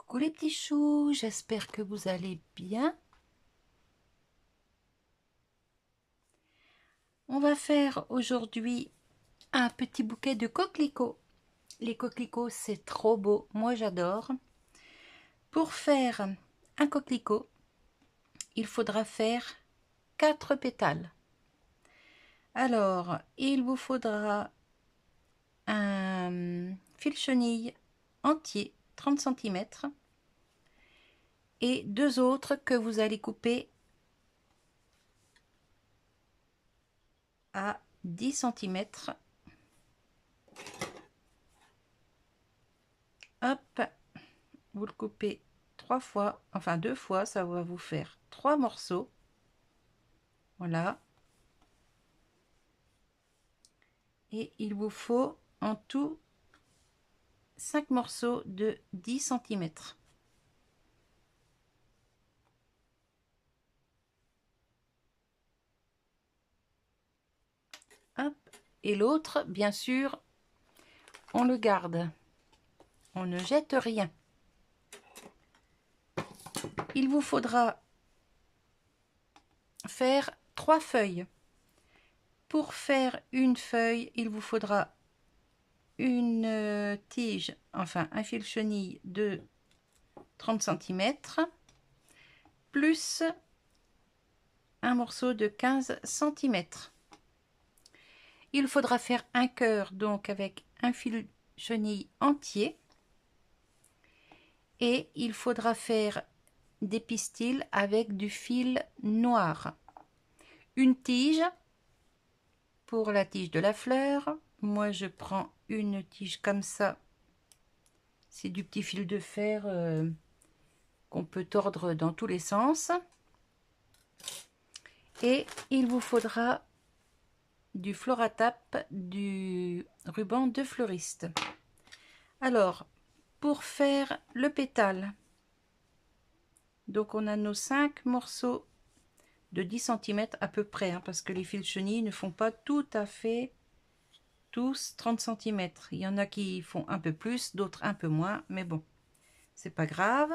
Coucou les petits choux, j'espère que vous allez bien. On va faire aujourd'hui un petit bouquet de coquelicots. Les coquelicots, c'est trop beau, moi j'adore. Pour faire un coquelicot, il faudra faire 4 pétales. Alors, il vous faudra un fil chenille entier, 30 cm, et 2 autres que vous allez couper à 10 cm. Hop, vous le coupez 3 fois, enfin 2 fois, ça va vous faire 3 morceaux. Voilà. Et il vous faut en tout 5 morceaux de 10 cm. Hop. Et l'autre, bien sûr, on le garde. On ne jette rien. Il vous faudra faire 3 feuilles. Pour faire une feuille, il vous faudra une tige, enfin un fil chenille de 30 cm, plus un morceau de 15 cm. Il faudra faire un cœur donc avec un fil chenille entier, et il faudra faire des pistils avec du fil noir. Une tige pour la tige de la fleur. Moi je prends une tige comme ça, c'est du petit fil de fer qu'on peut tordre dans tous les sens. Et il vous faudra du Floratap, du ruban de fleuriste. Alors, pour faire le pétale, donc on a nos 5 morceaux de 10 cm à peu près, hein, parce que les fils chenilles ne font pas tout à fait tous 30 cm. Il y en a qui font un peu plus, d'autres un peu moins, mais bon, c'est pas grave.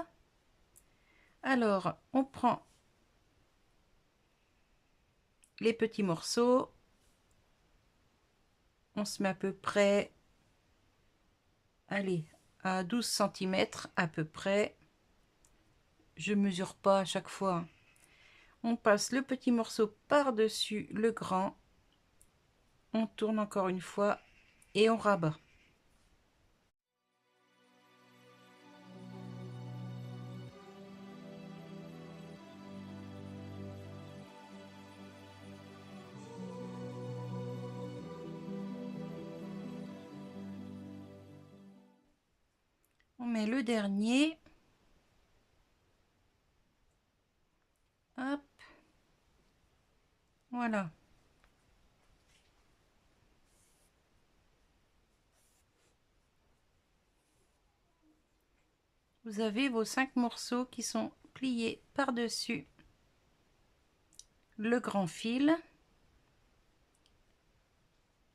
Alors, on prend les petits morceaux, on se met à peu près, allez, à 12 cm à peu près. Je mesure pas à chaque fois. On passe le petit morceau par-dessus le grand, on tourne encore une fois et on rabat. On met le dernier. Hop. Voilà. Vous avez vos 5 morceaux qui sont pliés par-dessus le grand fil.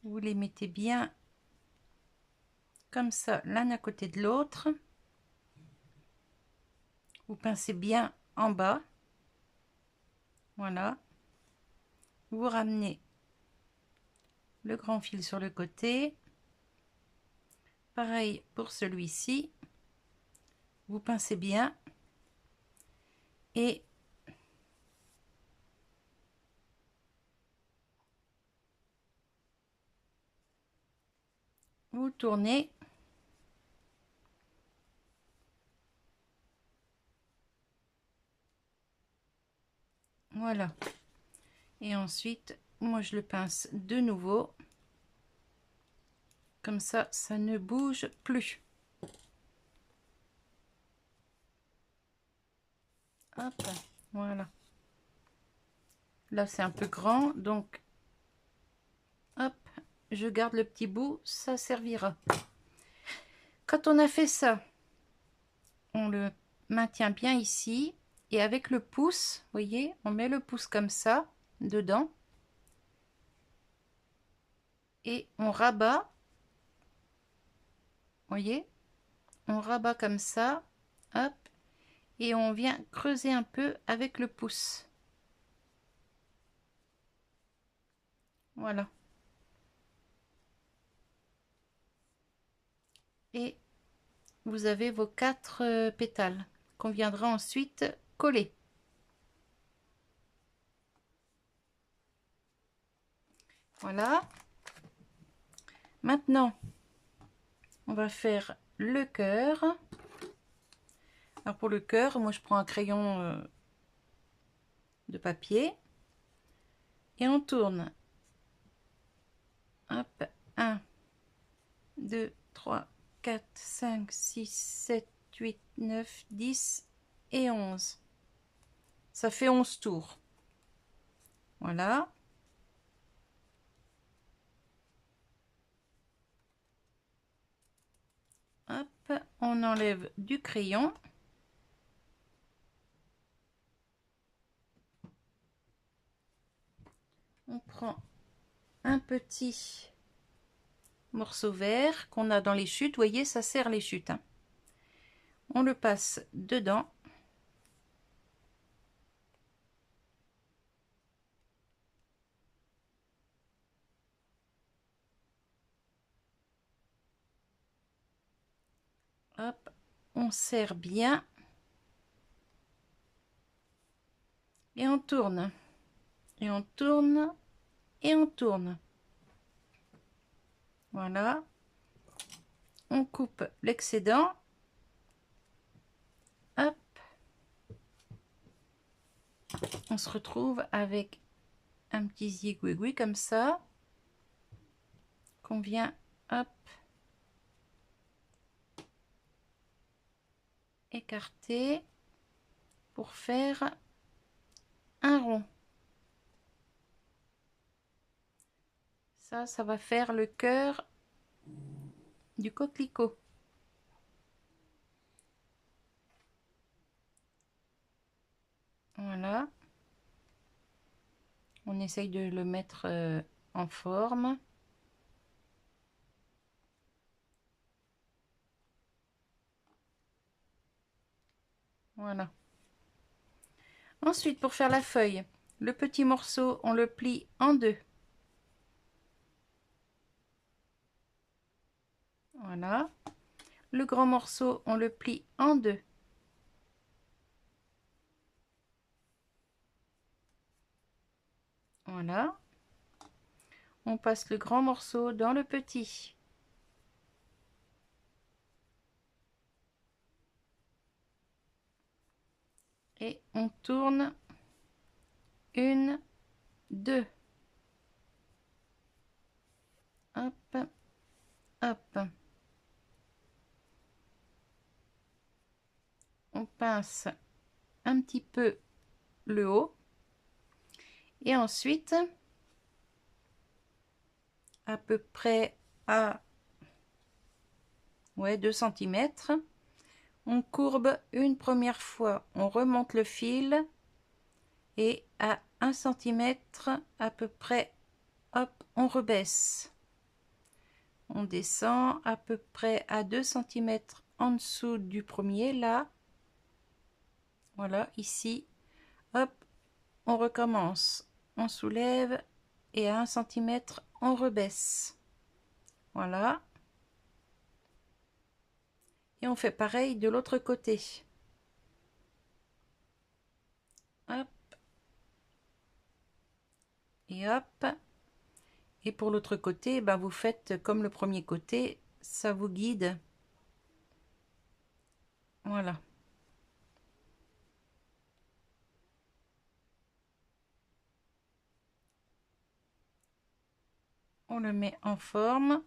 Vous les mettez bien comme ça, l'un à côté de l'autre. Vous pincez bien en bas. Voilà. Vous ramenez le grand fil sur le côté. Pareil pour celui-ci. Vous pincez bien. Et vous tournez. Voilà. Et ensuite, moi je le pince de nouveau. Comme ça, ça ne bouge plus. Hop, voilà. Là, c'est un peu grand, donc hop, je garde le petit bout, ça servira. Quand on a fait ça, on le maintient bien ici, et avec le pouce, vous voyez, on met le pouce comme ça, dedans, et on rabat, vous voyez, on rabat comme ça, hop, et on vient creuser un peu avec le pouce. Voilà. Et vous avez vos 4 pétales qu'on viendra ensuite coller. Voilà. Maintenant, on va faire le cœur. Alors pour le cœur, moi je prends un crayon de papier et on tourne. Hop, 1, 2, 3, 4, 5, 6, 7, 8, 9, 10 et 11. Ça fait 11 tours. Voilà. Hop, on enlève du crayon. On prend un petit morceau vert qu'on a dans les chutes. Vous voyez, ça sert les chutes. Hein. On le passe dedans. Hop, on serre bien. Et on tourne. Et on tourne. Et on tourne. Voilà. On coupe l'excédent. Hop. On se retrouve avec un petit zigouigoui comme ça. Qu'on vient, hop, écarter pour faire un rond. Ça va faire le cœur du coquelicot. Voilà. On essaye de le mettre en forme. Voilà. Ensuite, pour faire la feuille, le petit morceau, on le plie en deux. Voilà. Le grand morceau, on le plie en deux. Voilà. On passe le grand morceau dans le petit. Et on tourne. 1, 2. Hop, hop. On pince un petit peu le haut. Et ensuite, à peu près à 2 cm, on courbe une première fois. On remonte le fil et à 1 cm à peu près, hop, on rebaisse. On descend à peu près à 2 cm en dessous du premier, là. Voilà, ici. Hop, on recommence. On soulève et à 1 cm, on rebaisse. Voilà. Et on fait pareil de l'autre côté. Hop. Et hop. Et pour l'autre côté, ben vous faites comme le premier côté, ça vous guide. Voilà. On le met en forme.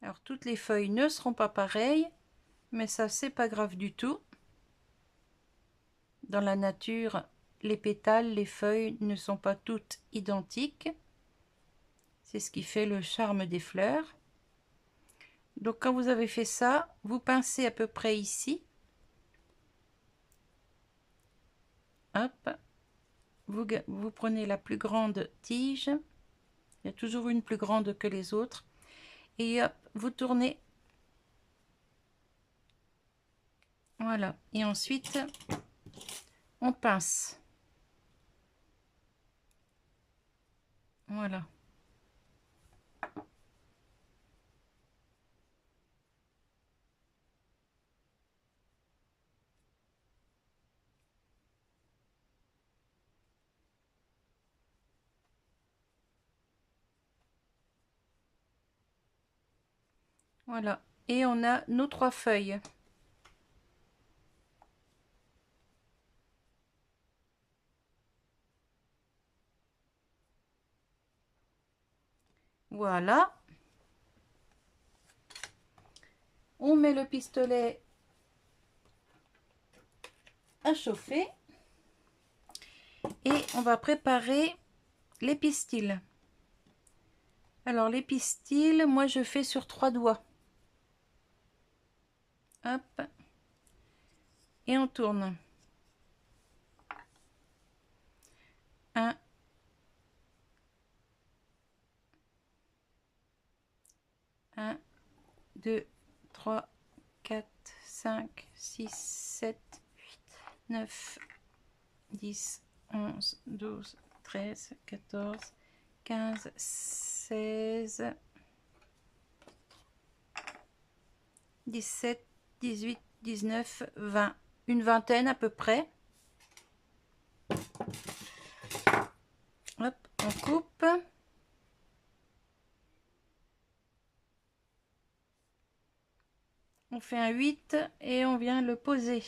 Alors toutes les feuilles ne seront pas pareilles, mais ça c'est pas grave du tout. Dans la nature, les pétales, les feuilles ne sont pas toutes identiques. C'est ce qui fait le charme des fleurs. Donc quand vous avez fait ça, vous pincez à peu près ici. Hop. Vous prenez la plus grande tige. Il y a toujours une plus grande que les autres. et hop, vous tournez. Voilà, et ensuite on pince. Voilà. Voilà, et on a nos 3 feuilles. Voilà. On met le pistolet à chauffer et on va préparer les pistils. Alors les pistils, moi je fais sur 3 doigts. Hop. Et on tourne. 1, 1, 2, 3, 4, 5, 6, 7, 8, 9, 10, 11, 12, 13, 14, 15, 16, 17, 18, 19, 20. Une vingtaine à peu près. Hop, on coupe. On fait un 8 et on vient le poser.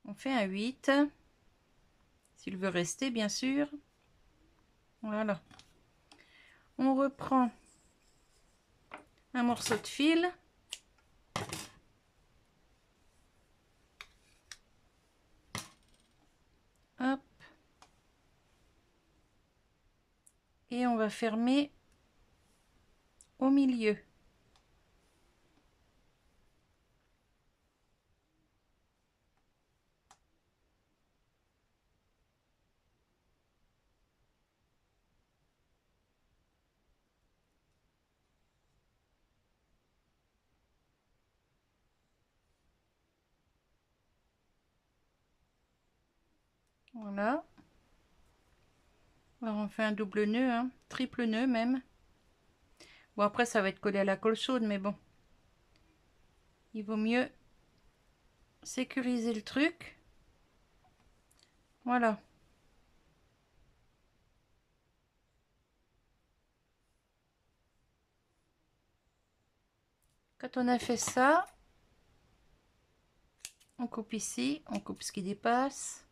On fait un 8. S'il veut rester, bien sûr. Voilà. On reprend un morceau de fil. Hop. Et on va fermer au milieu. Voilà. Alors on fait un double nœud, hein, triple nœud même. Bon, après ça va être collé à la colle chaude, mais bon. Il vaut mieux sécuriser le truc. Voilà. Quand on a fait ça, on coupe ici, on coupe ce qui dépasse.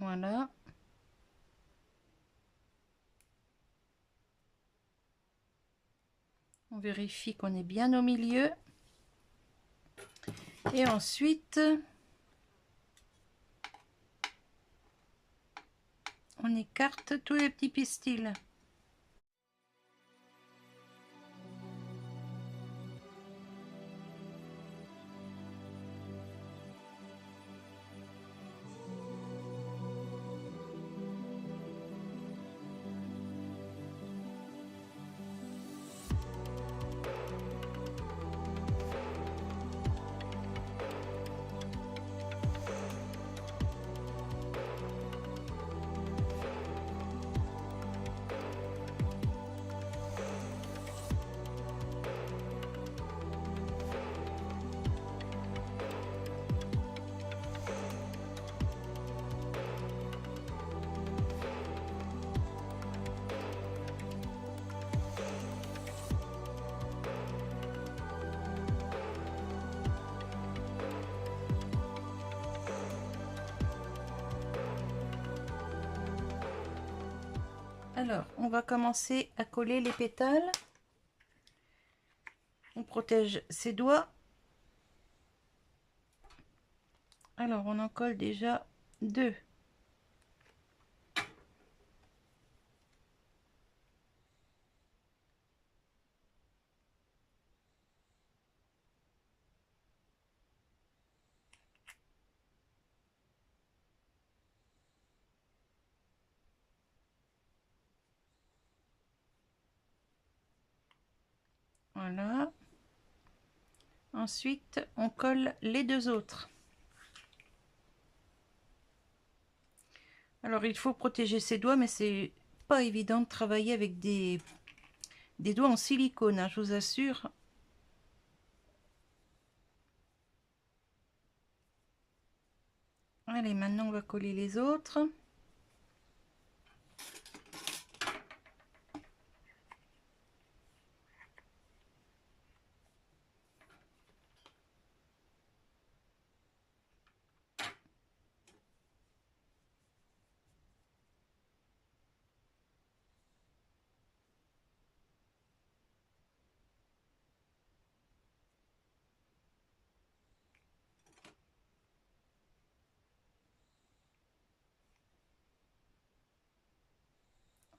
Voilà. On vérifie qu'on est bien au milieu. Et ensuite, on écarte tous les petits pistils. Alors, on va commencer à coller les pétales. On protège ses doigts. Alors, on en colle déjà 2. Voilà. Ensuite, on colle les deux autres. Alors, il faut protéger ses doigts, mais c'est pas évident de travailler avec des doigts en silicone, hein, je vous assure. Allez, maintenant, on va coller les autres.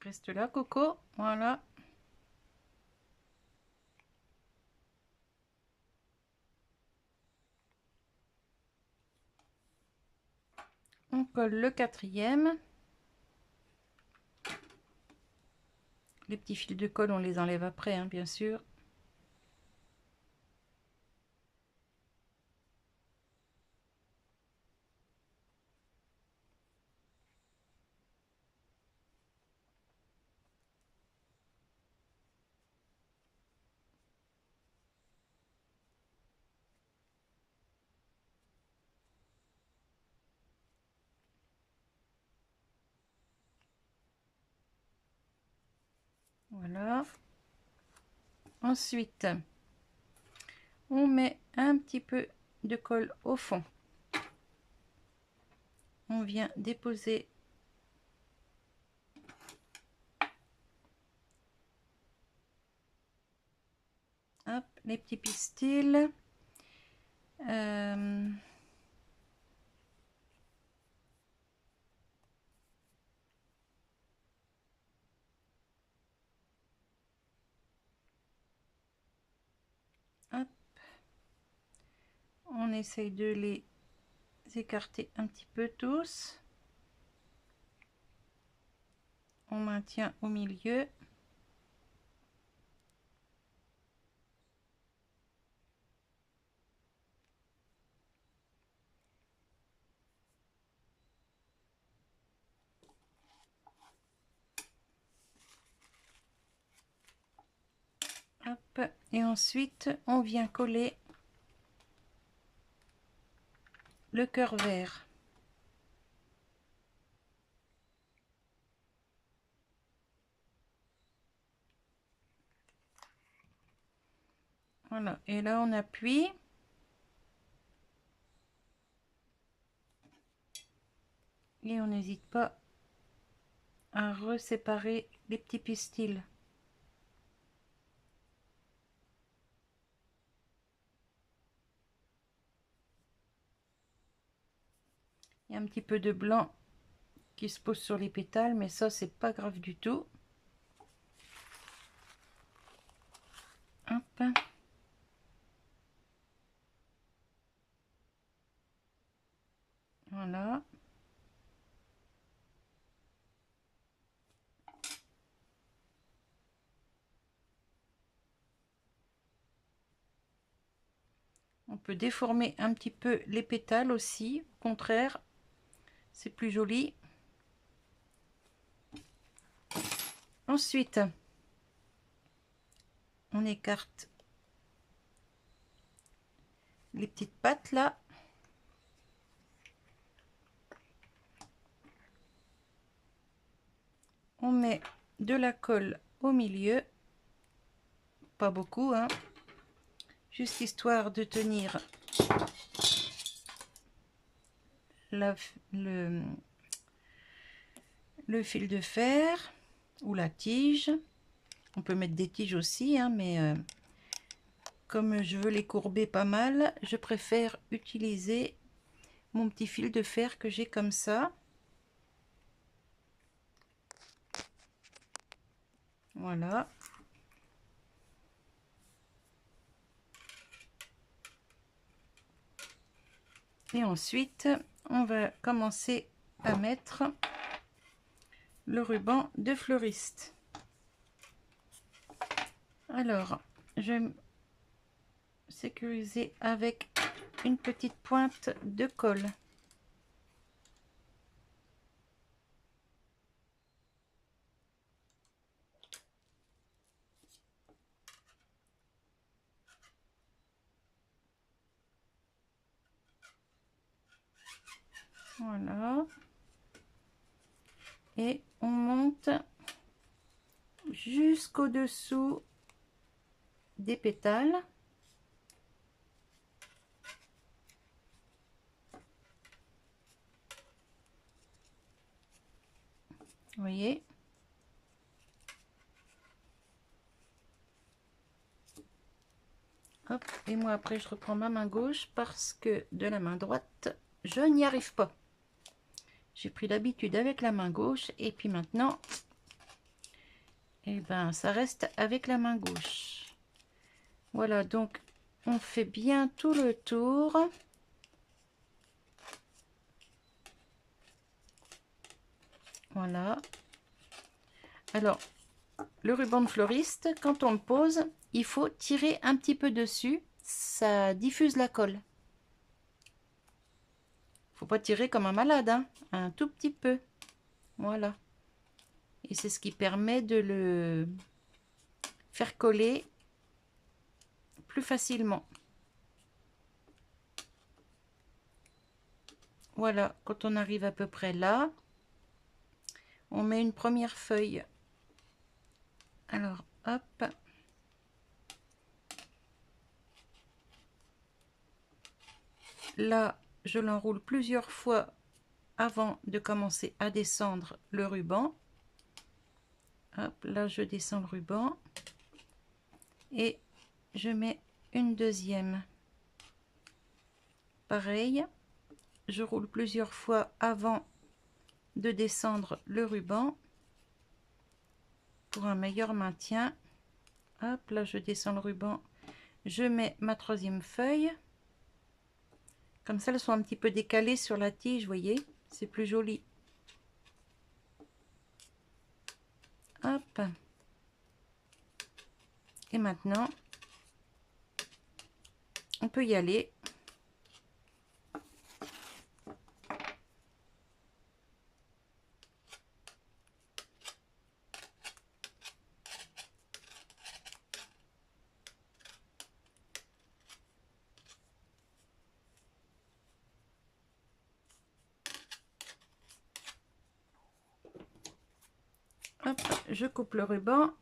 Reste là, Coco. Voilà. On colle le quatrième. Les petits fils de colle, on les enlève après, hein, bien sûr. Voilà. Ensuite, on met un petit peu de colle au fond. On vient déposer hop, les petits pistils. Hop. On essaye de les écarter un petit peu tous. On maintient au milieu. Hop. Et ensuite, on vient coller le cœur vert. Voilà. Et là, on appuie. Et on n'hésite pas à reséparer les petits pistils. Il y a un petit peu de blanc qui se pose sur les pétales, mais ça, c'est pas grave du tout. Hop. Voilà. On peut déformer un petit peu les pétales aussi, au contraire, c'est plus joli. Ensuite, on écarte les petites pattes là. On met de la colle au milieu, pas beaucoup, hein, juste histoire de tenir le fil de fer ou la tige. On peut mettre des tiges aussi, hein, mais comme je veux les courber pas mal, je préfère utiliser mon petit fil de fer que j'ai comme ça. Voilà. Et ensuite, on va commencer à mettre le ruban de fleuriste. Alors, je vais sécuriser avec une petite pointe de colle. Voilà. Et on monte jusqu'au dessous des pétales. Vous voyez? Hop, et moi après je reprends ma main gauche parce que de la main droite, je n'y arrive pas. J'ai pris l'habitude avec la main gauche et puis maintenant, eh ben, ça reste avec la main gauche. Voilà, donc on fait bien tout le tour. Voilà. Alors, le ruban de fleuriste, quand on le pose, il faut tirer un petit peu dessus. Ça diffuse la colle. Faut pas tirer comme un malade, hein, un tout petit peu. Voilà. Et c'est ce qui permet de le faire coller plus facilement. Voilà, quand on arrive à peu près là, on met une première feuille. Alors, hop. Là, je l'enroule plusieurs fois avant de commencer à descendre le ruban. Hop, là, je descends le ruban. Et je mets une deuxième. Pareil, je roule plusieurs fois avant de descendre le ruban pour un meilleur maintien. Hop, là, je descends le ruban. Je mets ma troisième feuille. Comme ça, elles sont un petit peu décalées sur la tige, vous voyez, c'est plus joli. Hop. Et maintenant, on peut y aller. Hop, je coupe le ruban.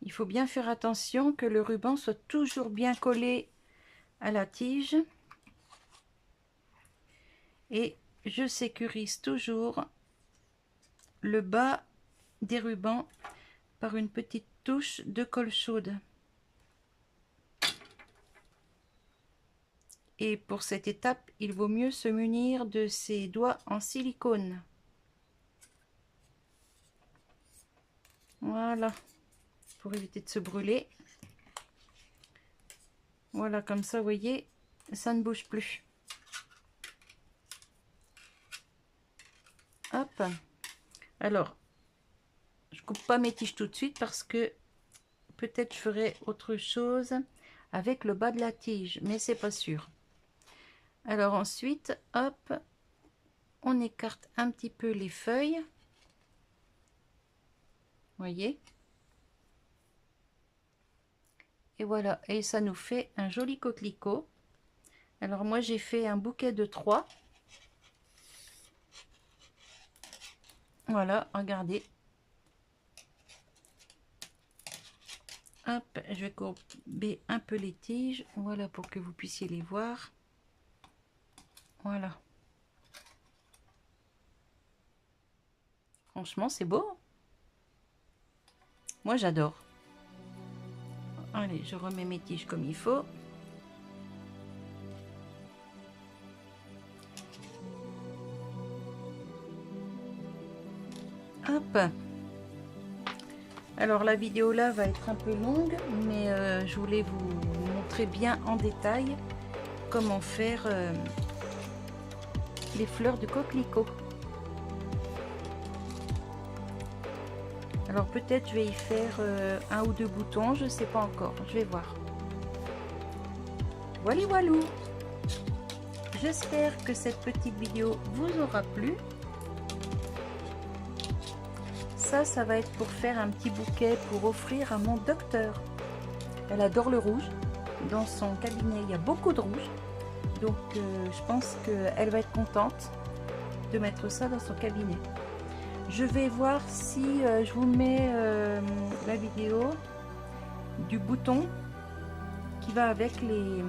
Il faut bien faire attention que le ruban soit toujours bien collé à la tige. Et je sécurise toujours le bas des rubans par une petite touche de colle chaude. Et pour cette étape, il vaut mieux se munir de ses doigts en silicone. Voilà, pour éviter de se brûler. Voilà, comme ça, vous voyez, ça ne bouge plus. Hop. Alors, je coupe pas mes tiges tout de suite parce que peut-être je ferai autre chose avec le bas de la tige, mais c'est pas sûr. Alors ensuite, hop, on écarte un petit peu les feuilles. Voyez. Et voilà, et ça nous fait un joli coquelicot. Alors moi j'ai fait un bouquet de 3. Voilà, regardez. Hop, je vais courber un peu les tiges, voilà, pour que vous puissiez les voir. Voilà. Franchement, c'est beau. Moi, j'adore. Allez, je remets mes tiges comme il faut. Hop. Alors, la vidéo là va être un peu longue, mais je voulais vous montrer bien en détail comment faire les fleurs de coquelicot. Alors peut-être je vais y faire un ou deux boutons, je sais pas encore, je vais voir. Voilà, voilou. J'espère que cette petite vidéo vous aura plu. Ça va être pour faire un petit bouquet pour offrir à mon docteur. Elle adore le rouge. Dans son cabinet, il y a beaucoup de rouge. Donc, je pense qu'elle va être contente de mettre ça dans son cabinet. Je vais voir si je vous mets la vidéo du bouton qui va avec les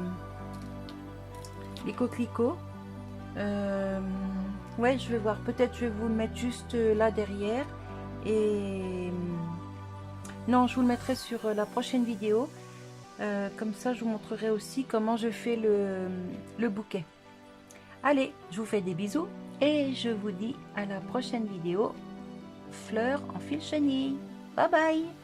coquelicots. Ouais, je vais voir. Peut-être je vais vous le mettre juste là derrière. Et non, je vous le mettrai sur la prochaine vidéo. Comme ça, je vous montrerai aussi comment je fais le bouquet. Allez, je vous fais des bisous et je vous dis à la prochaine vidéo. Fleurs en fil chenille. Bye bye!